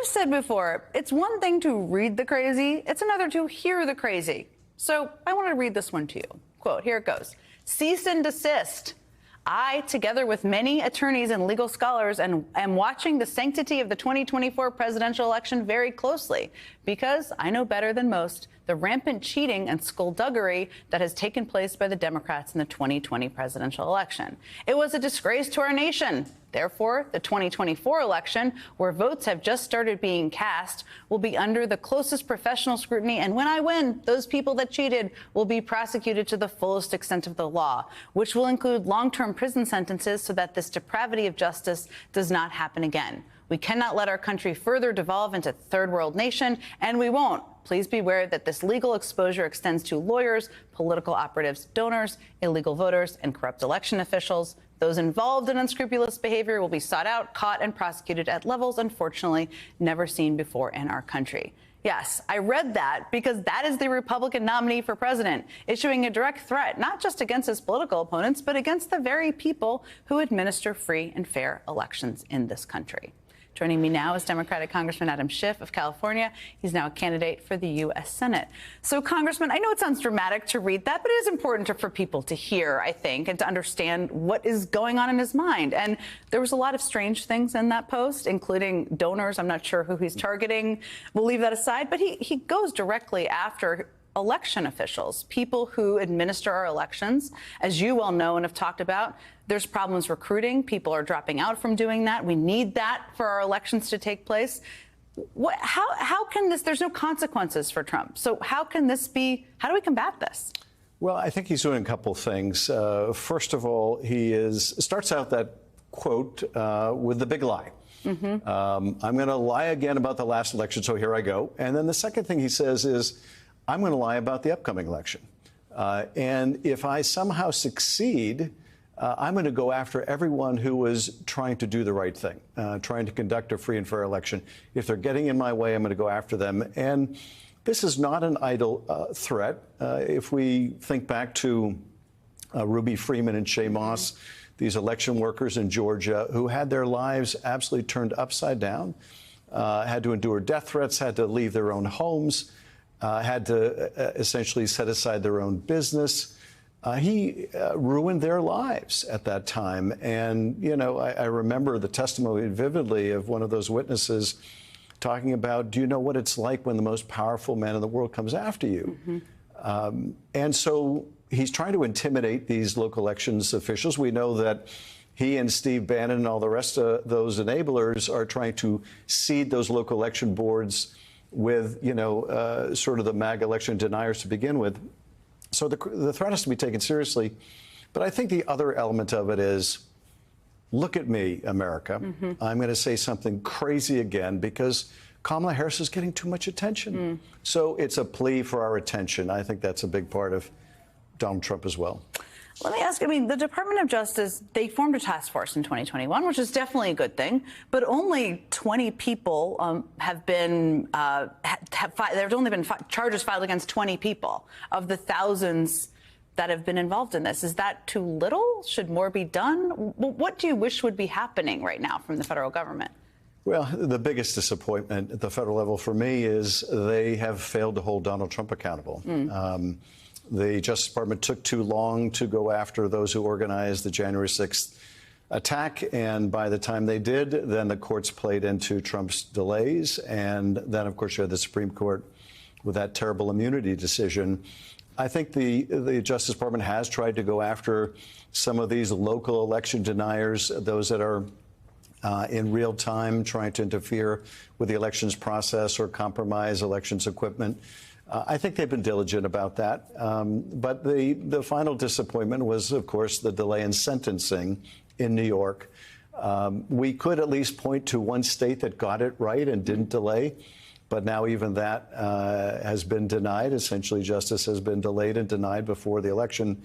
said before, it's one thing to read the crazy, it's another to hear the crazy. So I want to read this one to you. Quote, here it goes. Cease and desist. I, together with many attorneys and legal scholars, am watching the sanctity of the 2024 presidential election very closely because I know better than most the rampant cheating and skullduggery that has taken place by the Democrats in the 2020 presidential election. It was a disgrace to our nation. Therefore, the 2024 election, where votes have just started being cast, will be under the closest professional scrutiny. And when I win, those people that cheated will be prosecuted to the fullest extent of the law, which will include long-term prison sentences so that this depravity of justice does not happen again. We cannot let our country further devolve into a third world nation, and we won't. Please be aware that this legal exposure extends to lawyers, political operatives, donors, illegal voters, and corrupt election officials. Those involved in unscrupulous behavior will be sought out, caught, and prosecuted at levels, unfortunately, never seen before in our country. Yes, I read that because that is the Republican nominee for president, issuing a direct threat, not just against his political opponents, but against the very people who administer free and fair elections in this country. Joining me now is Democratic Congressman Adam Schiff of California. He's now a candidate for the U.S. Senate. So, Congressman, I know it sounds dramatic to read that, but it is important for people to hear, I think, and to understand what is going on in his mind. And there was a lot of strange things in that post, including donors. I'm not sure who he's targeting. We'll leave that aside. But he goes directly after election officials, people who administer our elections. As you well know and have talked about, there's problems recruiting. People are dropping out from doing that. We need that for our elections to take place. How can this, there's no consequences for Trump. So how can this be, how do we combat this? Well, I think he's doing a couple of things. First of all, starts out that quote with the big lie. I'm going to lie again about the last election, so here I go. And then the second thing he says is, I'm going to lie about the upcoming election. And if I somehow succeed, I'm going to go after everyone who was trying to do the right thing, trying to conduct a free and fair election. If they're getting in my way, I'm going to go after them. And this is not an idle threat. If we think back to Ruby Freeman and Shay Moss, these election workers in Georgia who had their lives absolutely turned upside down, had to endure death threats, had to leave their own homes, had to essentially set aside their own business. He ruined their lives at that time. And, you know, I remember the testimony vividly of one of those witnesses talking about, do you know what it's like when the most powerful man in the world comes after you? And so he's trying to intimidate these local elections officials. We know that he and Steve Bannon and all the rest of those enablers are trying to seed those local election boards with, you know, sort of the MAGA election deniers to begin with. So the threat has to be taken seriously. But I think the other element of it is, look at me, America. I'm going to say something crazy again because Kamala Harris is getting too much attention. So it's a plea for our attention. I think that's a big part of Donald Trump as well. Let me ask, I mean, the Department of Justice, they formed a task force in 2021, which is definitely a good thing, but only 20 people have been, there's only been charges filed against 20 people of the thousands that have been involved in this. Is that too little? Should more be done? What do you wish would be happening right now from the federal government? Well, the biggest disappointment at the federal level for me is they have failed to hold Donald Trump accountable. The Justice Department took too long to go after those who organized the January 6th attack. And by the time they did, then the courts played into Trump's delays. And then, of course, you had the Supreme Court with that terrible immunity decision. I think the Justice Department has tried to go after some of these local election deniers, those that are in real time trying to interfere with the elections process or compromise elections equipment. I think they've been diligent about that. But the final disappointment was, of course, the delay in sentencing in New York. We could at least point to one state that got it right and didn't delay. But now even that has been denied. Essentially, justice has been delayed and denied before the election.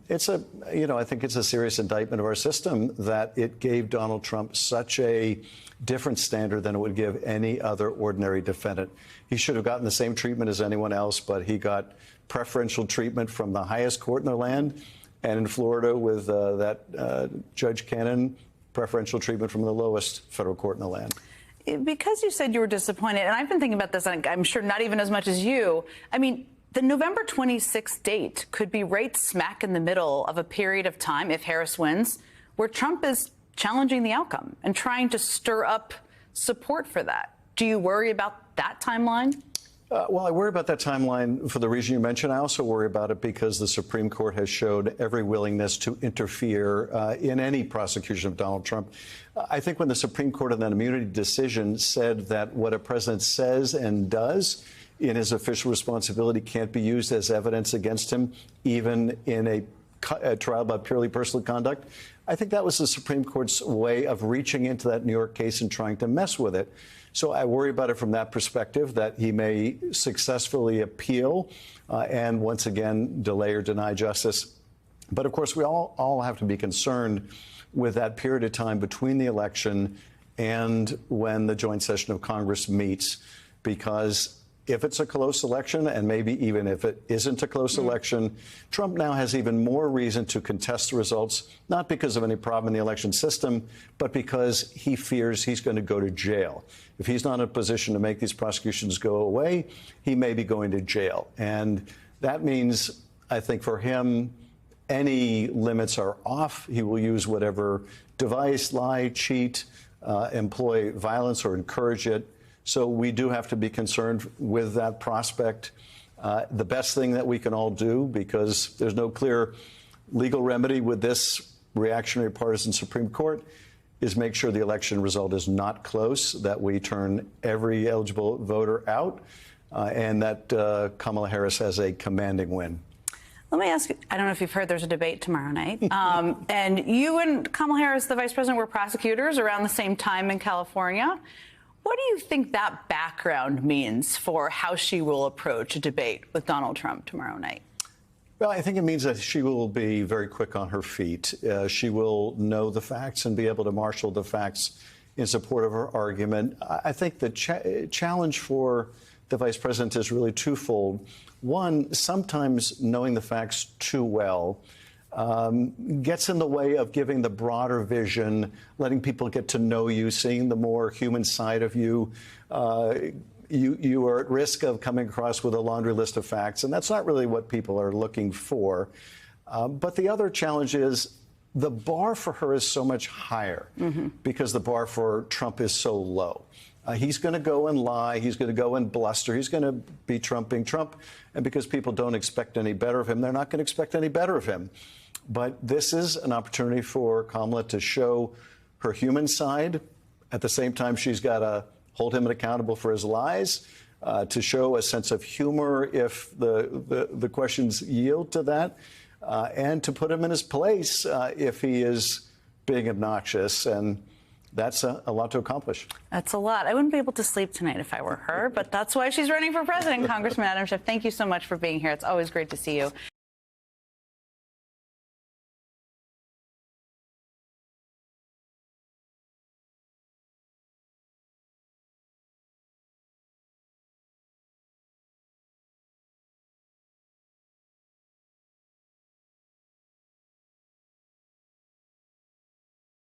It's a, you know, I think it's a serious indictment of our system that it gave Donald Trump such a different standard than it would give any other ordinary defendant. He should have gotten the same treatment as anyone else, but he got preferential treatment from the highest court in the land. And in Florida, with Judge Cannon, preferential treatment from the lowest federal court in the land. Because you said you were disappointed, and I've been thinking about this, and I'm sure not even as much as you. I mean, the November 26th date could be right smack in the middle of a period of time, if Harris wins, where Trump is challenging the outcome and trying to stir up support for that. Do you worry about that timeline? Well, I worry about that timeline for the reason you mentioned. I also worry about it because the Supreme Court has showed every willingness to interfere in any prosecution of Donald Trump. I think when the Supreme Court in that immunity decision said that what a president says and does in his official responsibility can't be used as evidence against him, even in a trial about purely personal conduct, I think that was the Supreme Court's way of reaching into that New York case and trying to mess with it. So I worry about it from that perspective, that he may successfully appeal and once again delay or deny justice. But of course, we all have to be concerned with that period of time between the election and when the joint session of Congress meets, because if it's a close election, and maybe even if it isn't a close election, Trump now has even more reason to contest the results, not because of any problem in the election system, but because he fears he's going to go to jail. If he's not in a position to make these prosecutions go away, he may be going to jail. And that means, I think, for him, any limits are off. He will use whatever device, lie, cheat, employ violence or encourage it. So we do have to be concerned with that prospect. The best thing that we can all do, because there's no clear legal remedy with this reactionary partisan Supreme Court, is make sure the election result is not close, that we turn every eligible voter out, and that Kamala Harris has a commanding win. Let me ask you, I don't know if you've heard there's a debate tomorrow night. And you and Kamala Harris, the vice president, were prosecutors around the same time in California. What do you think that background means for how she will approach a debate with Donald Trump tomorrow night? Well, I think it means that she will be very quick on her feet. She will know the facts and be able to marshal the facts in support of her argument. I think the challenge for the vice president is really twofold. One, sometimes knowing the facts too well gets in the way of giving the broader vision, letting people get to know you, seeing the more human side of you. You are at risk of coming across with a laundry list of facts, and that's not really what people are looking for. But the other challenge is the bar for her is so much higher because the bar for Trump is so low. He's going to go and lie. He's going to go and bluster. He's going to be Trump being Trump. And because people don't expect any better of him, they're not going to expect any better of him. But this is an opportunity for Kamala to show her human side. At the same time, she's got to hold him accountable for his lies, to show a sense of humor if the questions yield to that, and to put him in his place if he is being obnoxious. And that's a lot to accomplish. That's a lot. I wouldn't be able to sleep tonight if I were her, but that's why she's running for president. Congressman Adam Schiff, thank you so much for being here. It's always great to see you.